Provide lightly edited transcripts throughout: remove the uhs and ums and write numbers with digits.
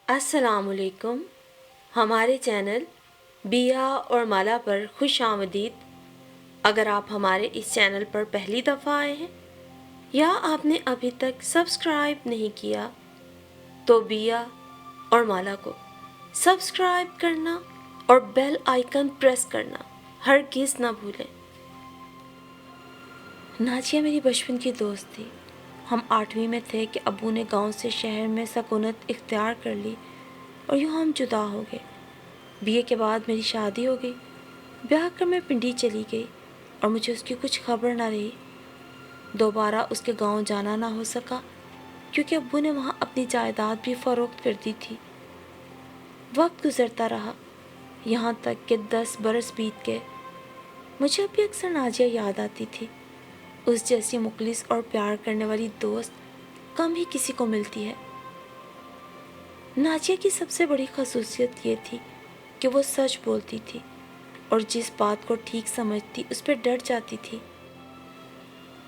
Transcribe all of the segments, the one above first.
السلام علیکم. ہمارے چینل بیا اور مالا پر خوش آمدید. اگر آپ ہمارے اس چینل پر پہلی دفعہ آئے ہیں یا آپ نے ابھی تک سبسکرائب نہیں کیا تو بیا اور مالا کو سبسکرائب کرنا اور بیل آئیکن پریس کرنا ہرگز نہ بھولیں. نازیہ میری بچپن کی دوست تھی. ہم 8ویں میں تھے کہ ابو نے گاؤں سے شہر میں سکونت اختیار کر لی اور یوں ہم جدا ہو گئے. بی اے کے بعد میری شادی ہو گئی. بیاہ کر میں پنڈی چلی گئی اور مجھے اس کی کچھ خبر نہ رہی. دوبارہ اس کے گاؤں جانا نہ ہو سکا کیونکہ ابو نے وہاں اپنی جائیداد بھی فروخت کر دی تھی. وقت گزرتا رہا یہاں تک کہ 10 برس بیت گئے. مجھے اب بھی اکثر نازیہ یاد آتی تھی. اس جیسی مخلص اور پیار کرنے والی دوست کم ہی کسی کو ملتی ہے. نازیہ کی سب سے بڑی خصوصیت یہ تھی کہ وہ سچ بولتی تھی اور جس بات کو ٹھیک سمجھتی اس پہ ڈٹ جاتی تھی.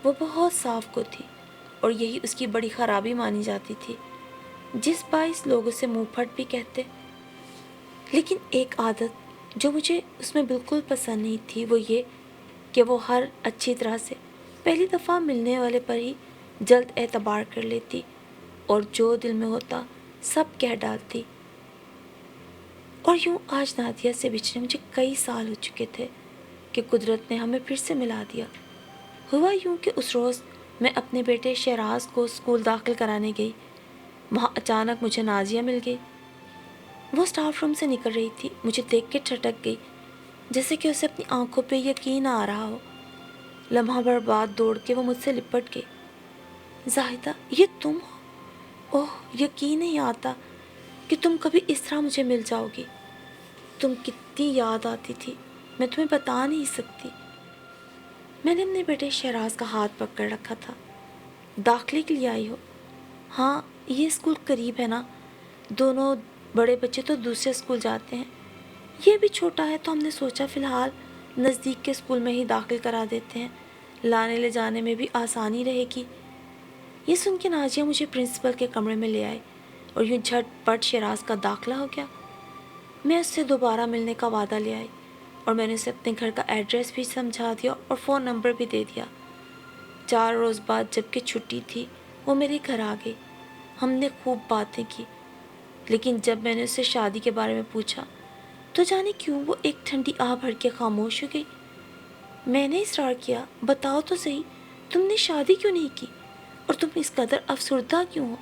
وہ بہت صاف کو تھی اور یہی اس کی بڑی خرابی مانی جاتی تھی جس باعث لوگ اسے منہ پھٹ بھی کہتے. لیکن ایک عادت جو مجھے اس میں بالکل پسند نہیں تھی وہ یہ کہ وہ ہر اچھی طرح سے پہلی دفعہ ملنے والے پر ہی جلد اعتبار کر لیتی اور جو دل میں ہوتا سب کہہ ڈالتی. اور یوں آج نادیہ سے بچھڑے مجھے کئی سال ہو چکے تھے کہ قدرت نے ہمیں پھر سے ملا دیا. ہوا یوں کہ اس روز میں اپنے بیٹے شہراز کو اسکول داخل کرانے گئی. وہاں اچانک مجھے نازیہ مل گئی. وہ اسٹاف روم سے نکل رہی تھی. مجھے دیکھ کے ٹھٹک گئی جیسے کہ اسے اپنی آنکھوں پہ یقین آ رہا ہو. لمحہ بھر بعد دوڑ کے وہ مجھ سے لپٹ گئی. زاہدہ یہ تم ہو؟ اوہ یقین نہیں آتا کہ تم کبھی اس طرح مجھے مل جاؤ گی. تم کتنی یاد آتی تھی میں تمہیں بتا نہیں سکتی. میں نے اپنے بیٹے شہراز کا ہاتھ پکڑ رکھا تھا. داخلے کے لیے آئی ہو؟ ہاں یہ اسکول قریب ہے نا. دونوں بڑے بچے تو دوسرے اسکول جاتے ہیں. یہ بھی چھوٹا ہے تو ہم نے سوچا فی الحال نزدیک کے اسکول میں ہی داخل کرا دیتے ہیں. لانے لے جانے میں بھی آسانی رہے گی. یہ سن کے نازیہ مجھے پرنسپل کے کمرے میں لے آئے اور یوں جھٹ پٹ شہراز کا داخلہ ہو گیا. میں اس سے دوبارہ ملنے کا وعدہ لے آئی اور میں نے اسے اپنے گھر کا ایڈریس بھی سمجھا دیا اور فون نمبر بھی دے دیا. 4 روز بعد جب کہ چھٹی تھی وہ میرے گھر آ گئی. ہم نے خوب باتیں کی لیکن جب میں نے اس سے شادی کے بارے میں پوچھا تو جانے کیوں وہ ایک ٹھنڈی آہ بھر کے خاموش ہو گئی. میں نے اصرار کیا بتاؤ تو صحیح تم نے شادی کیوں نہیں کی اور تم اس قدر افسردہ کیوں ہو؟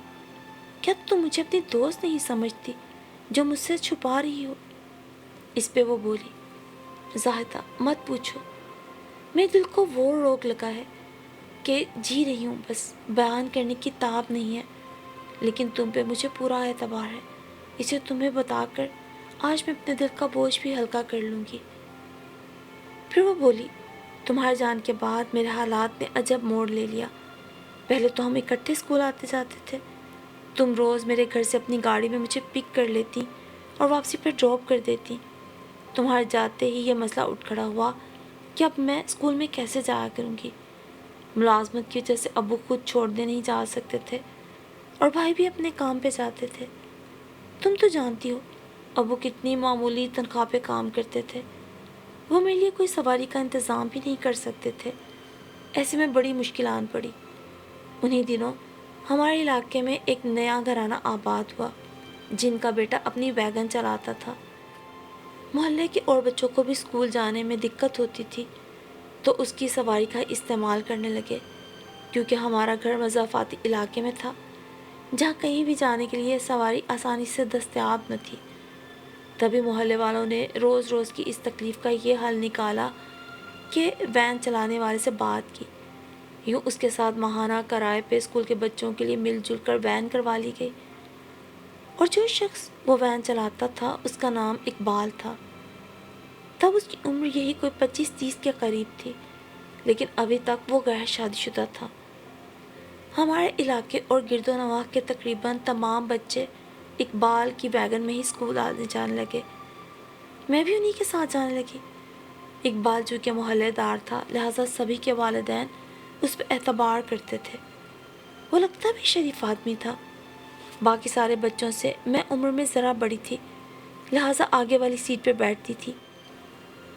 کیا تم مجھے اپنی دوست نہیں سمجھتی جو مجھ سے چھپا رہی ہو؟ اس پہ وہ بولی زاہدہ مت پوچھو. میرے دل کو وہ روک لگا ہے کہ جی رہی ہوں بس بیان کرنے کی تاب نہیں ہے. لیکن تم پہ مجھے پورا اعتبار ہے. اسے تمہیں بتا کر آج میں اپنے دل کا بوجھ بھی ہلکا کر لوں گی. پھر وہ بولی تمہارے جان کے بعد میرے حالات نے عجب موڑ لے لیا. پہلے تو ہم اکٹھے اسکول آتے جاتے تھے. تم روز میرے گھر سے اپنی گاڑی میں مجھے پک کر لیتی اور واپسی پہ ڈراپ کر دیتی. تمہارے جاتے ہی یہ مسئلہ اٹھ کھڑا ہوا کہ اب میں اسکول میں کیسے جایا کروں گی. ملازمت کی وجہ سے ابو خود چھوڑنے نہیں جا سکتے تھے اور بھائی بھی اپنے کام پہ جاتے تھے. تم تو جانتی ہو ابو کتنی معمولی تنخواہ پہ کام کرتے تھے. وہ میرے لیے کوئی سواری کا انتظام بھی نہیں کر سکتے تھے. ایسے میں بڑی مشکلات پڑی. انہی دنوں ہمارے علاقے میں ایک نیا گھرانہ آباد ہوا جن کا بیٹا اپنی ویگن چلاتا تھا. محلے کے اور بچوں کو بھی اسکول جانے میں دقت ہوتی تھی تو اس کی سواری کا استعمال کرنے لگے کیونکہ ہمارا گھر مضافاتی علاقے میں تھا جہاں کہیں بھی جانے کے لیے سواری آسانی سے دستیاب نہ تھی. تبھی محلے والوں نے روز روز کی اس تکلیف کا یہ حل نکالا کہ وین چلانے والے سے بات کی. یوں اس کے ساتھ ماہانہ کرائے پہ اسکول کے بچوں کے لیے مل جل کر وین کروا لی گئی. اور جو شخص وہ وین چلاتا تھا اس کا نام اقبال تھا. تب اس کی عمر یہی کوئی 25-30 کے قریب تھی لیکن ابھی تک وہ غیر شادی شدہ تھا. ہمارے علاقے اور گرد و نواح کے تقریباً تمام بچے اقبال کی ویگن میں ہی اسکول آنے جانے لگے. میں بھی انہی کے ساتھ جانے لگی. اقبال جو کہ محلے دار تھا لہٰذا سبھی کے والدین اس پہ اعتبار کرتے تھے. وہ لگتا بھی شریف آدمی تھا. باقی سارے بچوں سے میں عمر میں ذرا بڑی تھی، لہٰذا آگے والی سیٹ پہ بیٹھتی تھی،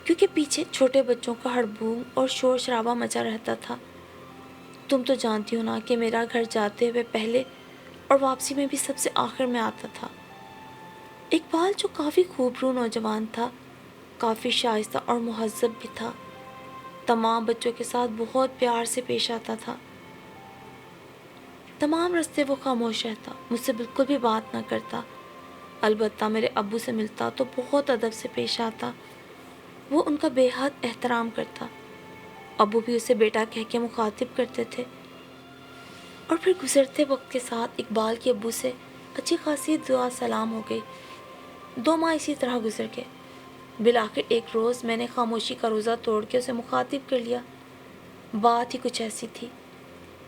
کیونکہ پیچھے چھوٹے بچوں کا ہڑبوم اور شور شرابہ مچا رہتا تھا۔ تم تو جانتی ہو نا کہ میرا گھر جاتے ہوئے پہلے اور واپسی میں بھی سب سے آخر میں آتا تھا۔ اقبال جو کافی خوبرو نوجوان تھا، کافی شائستہ اور مہذب بھی تھا، تمام بچوں کے ساتھ بہت پیار سے پیش آتا تھا۔ تمام راستے وہ خاموش رہتا، مجھ سے بالکل بھی بات نہ کرتا، البتہ میرے ابو سے ملتا تو بہت ادب سے پیش آتا، وہ ان کا بے حد احترام کرتا۔ ابو بھی اسے بیٹا کہہ کے مخاطب کرتے تھے، اور پھر گزرتے وقت کے ساتھ اقبال کے ابو سے اچھی خاصی دعا سلام ہو گئی۔ 2 ماہ اسی طرح گزر گئے۔ بالآخر ایک روز میں نے خاموشی کا روزہ توڑ کے اسے مخاطب کر لیا۔ بات ہی کچھ ایسی تھی،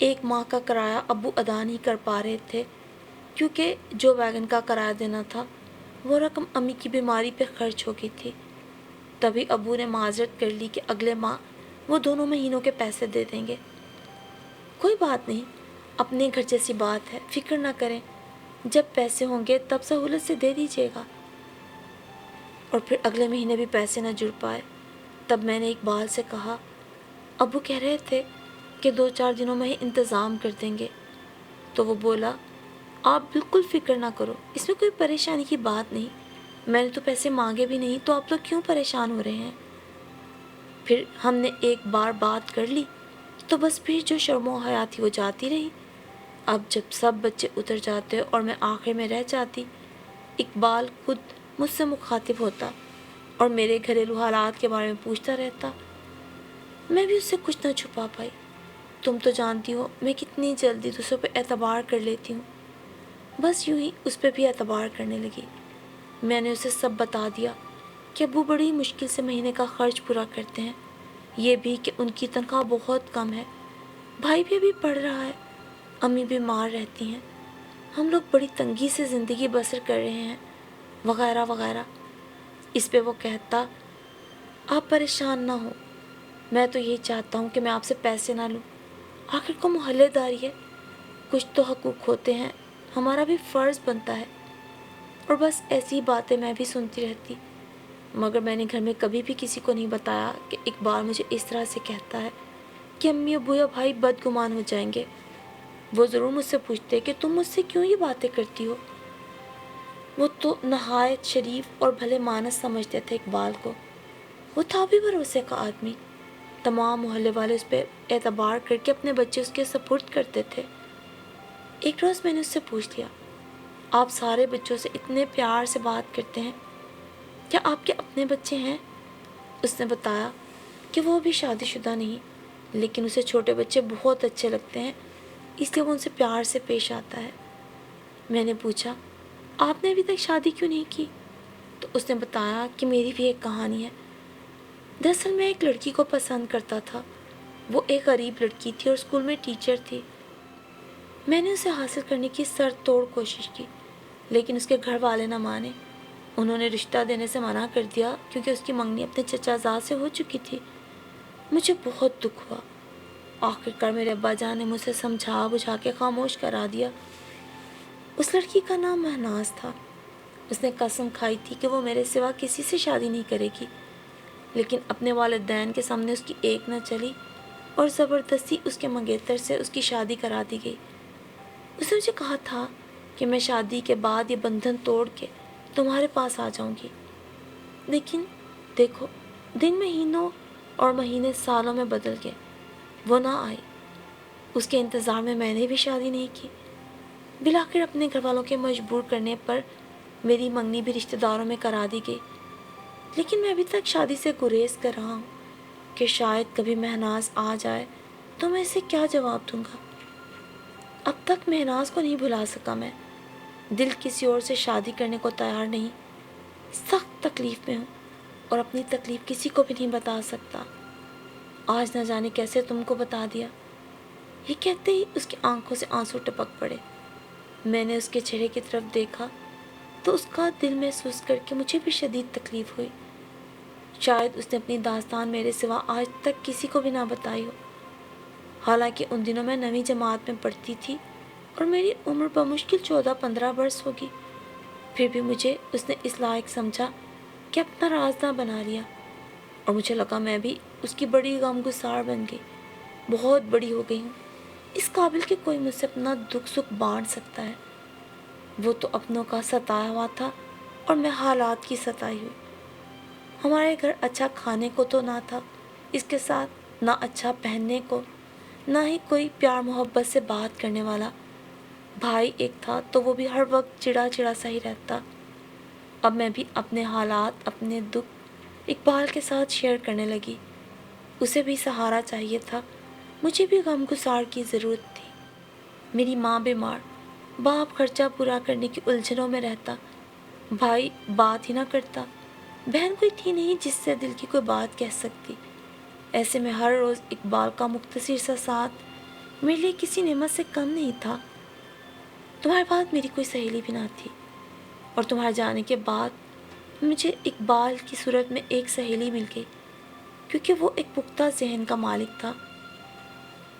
1 ماہ کا کرایہ ابو ادا نہیں کر پا رہے تھے، کیونکہ جو ویگن کا کرایہ دینا تھا وہ رقم امی کی بیماری پہ خرچ ہو گئی تھی۔ تبھی ابو نے معذرت کر لی کہ اگلے ماہ وہ 2 مہینوں کے پیسے دے دیں گے۔ کوئی بات نہیں، اپنے گھر جیسی بات ہے، فکر نہ کریں، جب پیسے ہوں گے تب سہولت سے دے دیجیے گا۔ اور پھر اگلے مہینے بھی پیسے نہ جڑ پائے۔ تب میں نے اقبال سے کہا، ابو کہہ رہے تھے کہ 2-4 دنوں میں ہی انتظام کر دیں گے۔ تو وہ بولا، آپ بالکل فکر نہ کرو، اس میں کوئی پریشانی کی بات نہیں، میں نے تو پیسے مانگے بھی نہیں، تو آپ لوگ کیوں پریشان ہو رہے ہیں؟ پھر ہم نے ایک بار بات کر لی تو بس پھر جو شرم و حیا تھی وہ جاتی رہی۔ اب جب سب بچے اتر جاتے اور میں آخر میں رہ جاتی، اقبال خود مجھ سے مخاطب ہوتا اور میرے گھریلو حالات کے بارے میں پوچھتا رہتا۔ میں بھی اس سے کچھ نہ چھپا پائی۔ تم تو جانتی ہو میں کتنی جلدی دوسروں پہ اعتبار کر لیتی ہوں، بس یوں ہی اس پہ بھی اعتبار کرنے لگی۔ میں نے اسے سب بتا دیا کہ ابو بڑی مشکل سے مہینے کا خرچ پورا کرتے ہیں، یہ بھی کہ ان کی تنخواہ بہت کم ہے، بھائی بھی ابھی پڑھ رہا ہے، امی بیمار رہتی ہیں، ہم لوگ بڑی تنگی سے زندگی بسر کر رہے ہیں، وغیرہ وغیرہ۔ اس پہ وہ کہتا، آپ پریشان نہ ہو، میں تو یہی چاہتا ہوں کہ میں آپ سے پیسے نہ لوں، آخر کو محلے داری ہے، کچھ تو حقوق ہوتے ہیں، ہمارا بھی فرض بنتا ہے۔ اور بس ایسی باتیں میں بھی سنتی رہتی، مگر میں نے گھر میں کبھی بھی کسی کو نہیں بتایا کہ اقبال مجھے اس طرح سے کہتا ہے کہ امی ابو یا بھائی بدگمان ہو جائیں گے۔ وہ ضرور مجھ سے پوچھتے کہ تم مجھ سے کیوں یہ باتیں کرتی ہو۔ وہ تو نہایت شریف اور بھلے مانس سمجھتے تھے اقبال کو، وہ تھا بھی بھروسے کا آدمی، تمام محلے والے اس پہ اعتبار کر کے اپنے بچے اس کے سپرد کرتے تھے۔ ایک روز میں نے اس سے پوچھ لیا، آپ سارے بچوں سے اتنے پیار سے بات کرتے ہیں، کیا آپ کے اپنے بچے ہیں؟ اس نے بتایا کہ وہ بھی شادی شدہ نہیں، لیکن اسے چھوٹے بچے بہت اچھے لگتے ہیں، اس لیے وہ ان سے پیار سے پیش آتا ہے۔ میں نے پوچھا، آپ نے ابھی تک شادی کیوں نہیں کی؟ تو اس نے بتایا کہ میری بھی ایک کہانی ہے۔ دراصل میں ایک لڑکی کو پسند کرتا تھا، وہ ایک غریب لڑکی تھی اور اسکول میں ٹیچر تھی۔ میں نے اسے حاصل کرنے کی سر توڑ کوشش کی، لیکن اس کے گھر والے نہ مانے، انہوں نے رشتہ دینے سے منع کر دیا کیونکہ اس کی منگنی اپنے چچا زاد سے ہو چکی تھی۔ مجھے بہت دکھ ہوا۔ آخرکار میرے ابا جان نے مجھے سمجھا بجھا کے خاموش کرا دیا۔ اس لڑکی کا نام مہناز تھا۔ اس نے قسم کھائی تھی کہ وہ میرے سوا کسی سے شادی نہیں کرے گی، لیکن اپنے والدین کے سامنے اس کی ایک نہ چلی اور زبردستی اس کے منگیتر سے اس کی شادی کرا دی گئی۔ اس نے مجھے کہا تھا کہ میں شادی کے بعد یہ بندھن توڑ کے تمہارے پاس آ جاؤں گی، لیکن دیکھو دن مہینوں اور مہینے سالوں میں بدل گئے، وہ نہ آئی۔ اس کے انتظار میں نے بھی شادی نہیں کی۔ بالآخر اپنے گھر والوں کے مجبور کرنے پر میری منگنی بھی رشتہ داروں میں کرا دی گئی، لیکن میں ابھی تک شادی سے گریز کر رہا ہوں کہ شاید کبھی مہناز آ جائے تو میں اسے کیا جواب دوں گا۔ اب تک مہناز کو نہیں بھلا سکا میں، دل کسی اور سے شادی کرنے کو تیار نہیں، سخت تکلیف میں ہوں اور اپنی تکلیف کسی کو بھی نہیں بتا سکتا۔ آج نہ جانے کیسے تم کو بتا دیا۔ یہ کہتے ہی اس کی آنکھوں سے آنسو ٹپک پڑے۔ میں نے اس کے چہرے کی طرف دیکھا تو اس کا دل محسوس کر کے مجھے بھی شدید تکلیف ہوئی۔ شاید اس نے اپنی داستان میرے سوا آج تک کسی کو بھی نہ بتائی ہو۔ حالانکہ ان دنوں میں 9ویں جماعت میں پڑھتی تھی اور میری عمر بمشکل 14-15 برس ہوگی۔ پھر بھی مجھے اس نے اس لائق سمجھا کہ اپنا راز نہ بنا لیا، اور مجھے لگا میں بھی اس کی بڑی غمگسار بن گئی، بہت بڑی ہو گئی ہوں، اس قابل کہ کوئی مجھ سے اپنا دکھ سکھ بانٹ سکتا ہے۔ وہ تو اپنوں کا ستایا ہوا تھا اور میں حالات کی ستائی ہوئی۔ ہمارے گھر اچھا کھانے کو تو نہ تھا، اس کے ساتھ نہ اچھا پہننے کو، نہ ہی کوئی پیار محبت سے بات کرنے والا۔ بھائی ایک تھا تو وہ بھی ہر وقت چڑا چڑا سا ہی رہتا۔ اب میں بھی اپنے حالات، اپنے دکھ اقبال کے ساتھ شیئر کرنے لگی۔ اسے بھی سہارا چاہیے تھا، مجھے بھی غم گسار کی ضرورت تھی۔ میری ماں بیمار، باپ خرچہ پورا کرنے کی الجھنوں میں رہتا، بھائی بات ہی نہ کرتا، بہن کوئی تھی نہیں جس سے دل کی کوئی بات کہہ سکتی۔ ایسے میں ہر روز اقبال کا مختصر سا ساتھ میرے لیے کسی نعمت سے کم نہیں تھا۔ تمہارے بعد میری کوئی سہیلی بھی نہ تھی، اور تمہارے جانے کے بعد مجھے اقبال کی صورت میں ایک سہیلی مل گئی، کیونکہ وہ ایک پختہ ذہن کا مالک تھا۔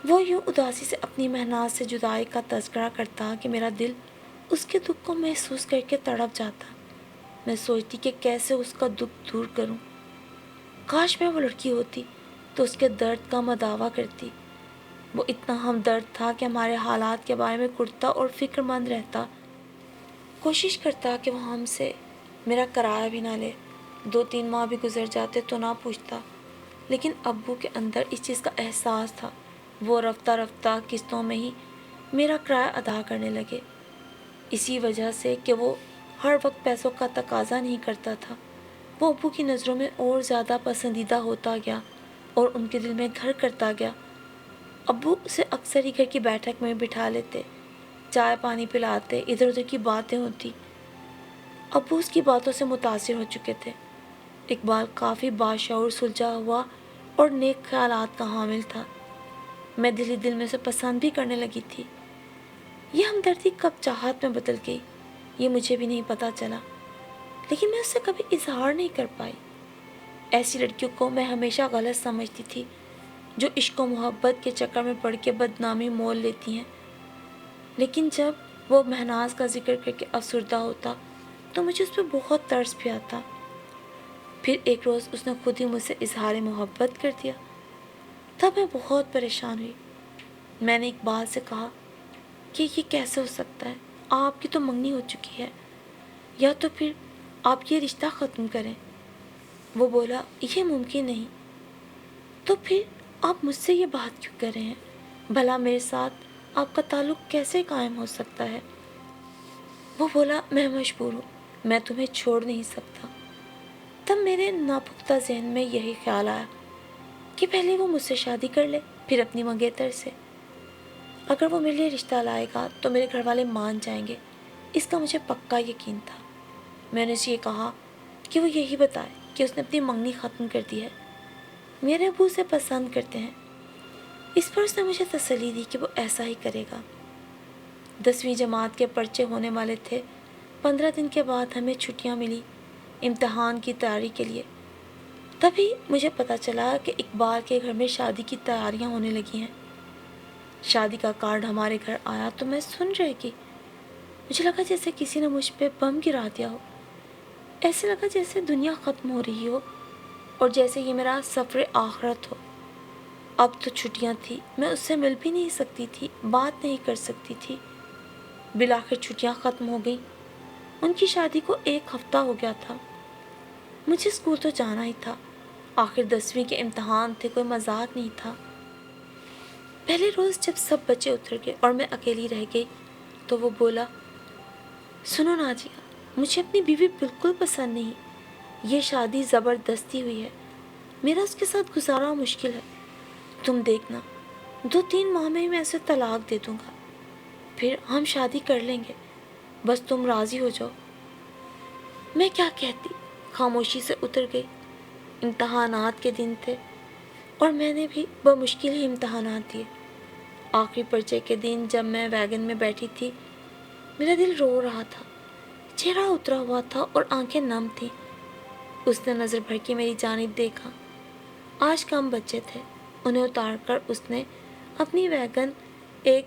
وہ یوں اداسی سے اپنی محنت سے جدائی کا تذکرہ کرتا کہ میرا دل اس کے دکھ کو محسوس کر کے تڑپ جاتا۔ میں سوچتی کہ کیسے اس کا دکھ دور کروں۔ کاش میں وہ لڑکی ہوتی تو اس کے درد کا مداوع کرتی۔ وہ اتنا ہمدرد تھا کہ ہمارے حالات کے بارے میں کرتا اور فکر مند رہتا، کوشش کرتا کہ وہ ہم سے میرا کرایہ بھی نہ لے، 2-3 ماہ بھی گزر جاتے تو نہ پوچھتا۔ لیکن ابو کے اندر اس چیز کا احساس تھا، وہ رفتہ رفتہ قسطوں میں ہی میرا کرایہ ادا کرنے لگے، اسی وجہ سے کہ وہ ہر وقت پیسوں کا تقاضا نہیں کرتا تھا۔ وہ ابو کی نظروں میں اور زیادہ پسندیدہ ہوتا گیا اور ان کے دل میں گھر کرتا گیا۔ ابو اسے اکثر ہی گھر کی بیٹھک میں بٹھا لیتے، چائے پانی پلاتے، ادھر ادھر کی باتیں ہوتی۔ ابو اس کی باتوں سے متاثر ہو چکے تھے۔ اقبال کافی باشعور، سلجھا ہوا اور نیک خیالات کا حامل تھا۔ میں دل ہی دل میں سے پسند بھی کرنے لگی تھی۔ یہ ہمدردی کب چاہت میں بدل گئی یہ مجھے بھی نہیں پتہ چلا، لیکن میں اس سے کبھی اظہار نہیں کر پائی۔ ایسی لڑکیوں کو میں ہمیشہ غلط سمجھتی تھی جو عشق و محبت کے چکر میں پڑ کے بدنامی مول لیتی ہیں، لیکن جب وہ مہناز کا ذکر کر کے افسردہ ہوتا تو مجھے اس پہ بہت ترس بھی آتا۔ پھر ایک روز اس نے خود ہی مجھ سے اظہار محبت کر دیا، تب میں بہت پریشان ہوئی۔ میں نے اقبال سے کہا کہ یہ کیسے ہو سکتا ہے، آپ کی تو منگنی ہو چکی ہے، یا تو پھر آپ یہ رشتہ ختم کریں۔ وہ بولا یہ ممکن نہیں۔ تو پھر آپ مجھ سے یہ بات کیوں کر رہے ہیں؟ بھلا میرے ساتھ آپ کا تعلق کیسے قائم ہو سکتا ہے؟ وہ بولا میں مجبور ہوں، میں تمہیں چھوڑ نہیں سکتا۔ تب میرے ناپختہ ذہن میں یہی خیال آیا کہ پہلے وہ مجھ سے شادی کر لے، پھر اپنی منگیتر سے۔ اگر وہ میرے لیے رشتہ لائے گا تو میرے گھر والے مان جائیں گے، اس کا مجھے پکا یقین تھا۔ میں نے اسے یہ کہا کہ وہ یہی بتائے کہ اس نے اپنی منگنی ختم کر دی ہے، میرے ابو اسے پسند کرتے ہیں۔ اس پر اس نے مجھے تسلی دی کہ وہ ایسا ہی کرے گا۔ 10ویں جماعت کے پرچے ہونے والے تھے۔ 15 دن کے بعد ہمیں چھٹیاں ملی امتحان کی تیاری کے لیے۔ تبھی مجھے پتہ چلا کہ اقبال کے گھر میں شادی کی تیاریاں ہونے لگی ہیں۔ شادی کا کارڈ ہمارے گھر آیا تو میں سن رہ گئی۔ مجھے لگا جیسے کسی نے مجھ پہ بم گرا دیا ہو، ایسے لگا جیسے دنیا ختم ہو رہی ہو اور جیسے یہ میرا سفر آخرت ہو۔ اب تو چھٹیاں تھیں، میں اس سے مل بھی نہیں سکتی تھی، بات نہیں کر سکتی تھی۔ بالآخر چھٹیاں ختم ہو گئیں۔ ان کی شادی کو 1 ہفتہ ہو گیا تھا۔ مجھے اسکول تو جانا ہی تھا، آخر 10ویں کے امتحان تھے، کوئی مذاق نہیں تھا۔ پہلے روز جب سب بچے اتر گئے اور میں اکیلی رہ گئی تو وہ بولا سنو نازیہ، مجھے اپنی بیوی بالکل پسند نہیں، یہ شادی زبردستی ہوئی ہے، میرا اس کے ساتھ گزارا مشکل ہے، تم دیکھنا 2-3 ماہ میں میں اسے طلاق دے دوں گا، پھر ہم شادی کر لیں گے، بس تم راضی ہو جاؤ۔ میں کیا کہتی، خاموشی سے اتر گئی۔ امتحانات کے دن تھے اور میں نے بھی بمشکل ہی امتحانات دیے۔ آخری پرچے کے دن جب میں ویگن میں بیٹھی تھی، میرا دل رو رہا تھا، چہرہ اترا ہوا تھا اور آنکھیں نم تھیں۔ اس نے نظر بھر کے میری جانب دیکھا۔ آج کم بچے تھے، انہیں اتار کر اس نے اپنی ویگن ایک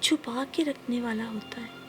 چھپا کے رکھنے والا ہوتا ہے۔